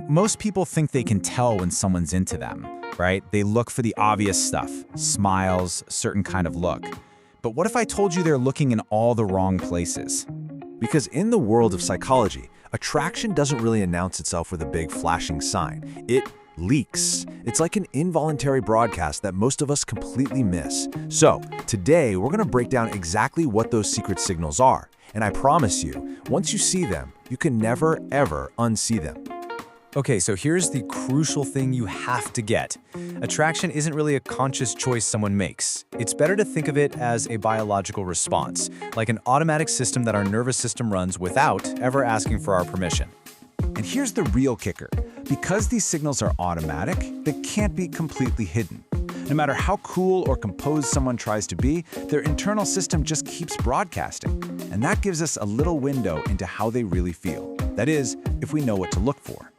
Most people think they can tell when someone's into them, right? They look for the obvious stuff, smiles, certain kind of look. But what if I told you they're looking in all the wrong places? Because in the world of psychology, attraction doesn't really announce itself with a big flashing sign. It leaks. It's like an involuntary broadcast that most of us completely miss. So, today we're going to break down exactly what those secret signals are. And I promise you, once you see them, you can never, ever unsee them. Okay, so here's the crucial thing you have to get. Attraction isn't really a conscious choice someone makes. It's better to think of it as a biological response, like an automatic system that our nervous system runs without ever asking for our permission. And here's the real kicker. Because these signals are automatic, they can't be completely hidden. No matter how cool or composed someone tries to be, their internal system just keeps broadcasting. And that gives us a little window into how they really feel. That is, if we know what to look for.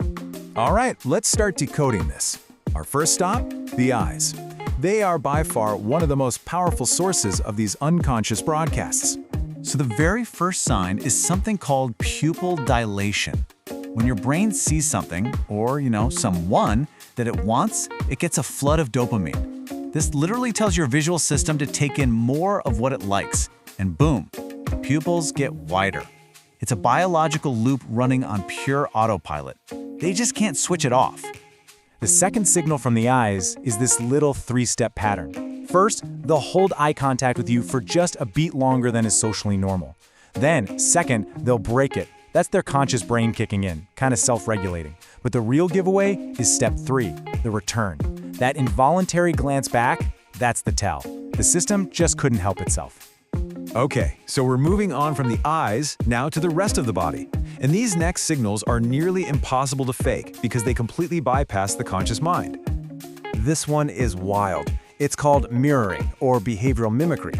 All right, let's start decoding this. Our first stop, the eyes. They are by far one of the most powerful sources of these unconscious broadcasts. So the very first sign is something called pupil dilation. When your brain sees something, or someone, that it wants, it gets a flood of dopamine. This literally tells your visual system to take in more of what it likes, and boom, the pupils get wider. It's a biological loop running on pure autopilot. They just can't switch it off. The second signal from the eyes is this little three-step pattern. First, they'll hold eye contact with you for just a beat longer than is socially normal. Then, second, they'll break it. That's their conscious brain kicking in, kind of self-regulating. But the real giveaway is step 3, the return. That involuntary glance back, that's the tell. The system just couldn't help itself. Okay, so we're moving on from the eyes now to the rest of the body. And these next signals are nearly impossible to fake because they completely bypass the conscious mind. This one is wild. It's called mirroring or behavioral mimicry.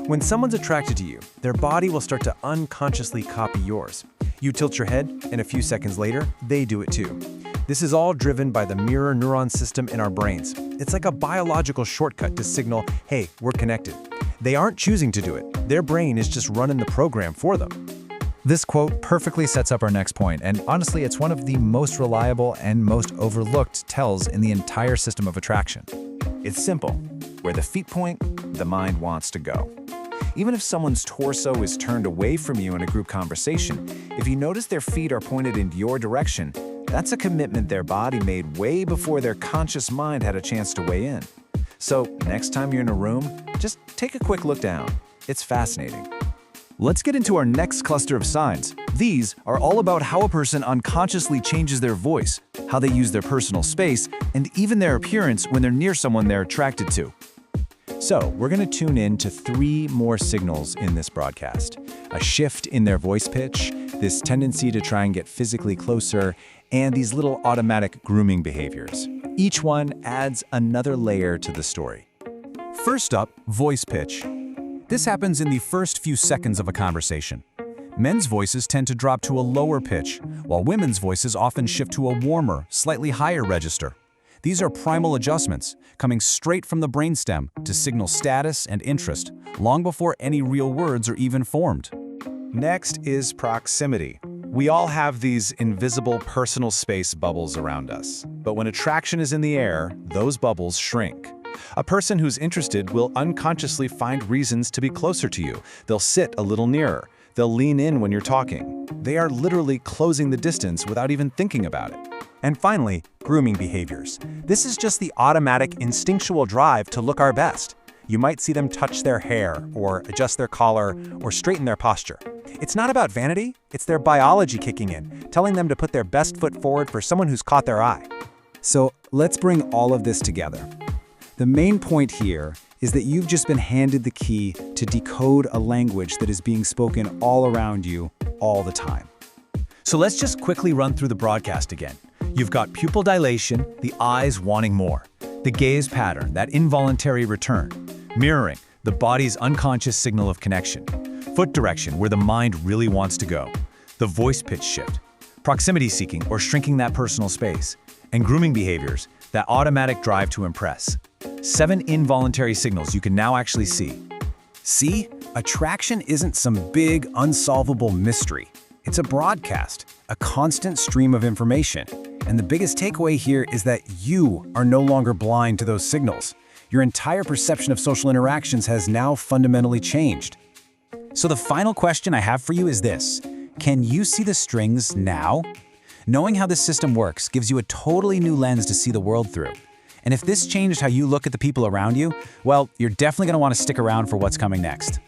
When someone's attracted to you, their body will start to unconsciously copy yours. You tilt your head, and a few seconds later, they do it too. This is all driven by the mirror neuron system in our brains. It's like a biological shortcut to signal, hey, we're connected. They aren't choosing to do it. Their brain is just running the program for them. This quote perfectly sets up our next point, and honestly, it's one of the most reliable and most overlooked tells in the entire system of attraction. It's simple. Where the feet point, the mind wants to go. Even if someone's torso is turned away from you in a group conversation, if you notice their feet are pointed in your direction, that's a commitment their body made way before their conscious mind had a chance to weigh in. So next time you're in a room, just take a quick look down. It's fascinating. Let's get into our next cluster of signs. These are all about how a person unconsciously changes their voice, how they use their personal space, and even their appearance when they're near someone they're attracted to. So, we're going to tune in to 3 more signals in this broadcast. A shift in their voice pitch, this tendency to try and get physically closer, and these little automatic grooming behaviors. Each one adds another layer to the story. First up, voice pitch. This happens in the first few seconds of a conversation. Men's voices tend to drop to a lower pitch, while women's voices often shift to a warmer, slightly higher register. These are primal adjustments, coming straight from the brainstem to signal status and interest, long before any real words are even formed. Next is proximity. We all have these invisible personal space bubbles around us. But when attraction is in the air, those bubbles shrink. A person who's interested will unconsciously find reasons to be closer to you. They'll sit a little nearer. They'll lean in when you're talking. They are literally closing the distance without even thinking about it. And finally, grooming behaviors. This is just the automatic, instinctual drive to look our best. You might see them touch their hair, or adjust their collar, or straighten their posture. It's not about vanity, it's their biology kicking in, telling them to put their best foot forward for someone who's caught their eye. So let's bring all of this together. The main point here is that you've just been handed the key to decode a language that is being spoken all around you, all the time. So let's just quickly run through the broadcast again. You've got pupil dilation, the eyes wanting more. The gaze pattern, that involuntary return. Mirroring, the body's unconscious signal of connection. Foot direction, where the mind really wants to go. The voice pitch shift. Proximity seeking, or shrinking that personal space. And grooming behaviors, that automatic drive to impress. 7 involuntary signals you can now actually see. See? Attraction isn't some big, unsolvable mystery. It's a broadcast, a constant stream of information. And the biggest takeaway here is that you are no longer blind to those signals. Your entire perception of social interactions has now fundamentally changed. So the final question I have for you is this: can you see the strings now? Knowing how this system works gives you a totally new lens to see the world through. And if this changed how you look at the people around you, well, you're definitely going to want to stick around for what's coming next.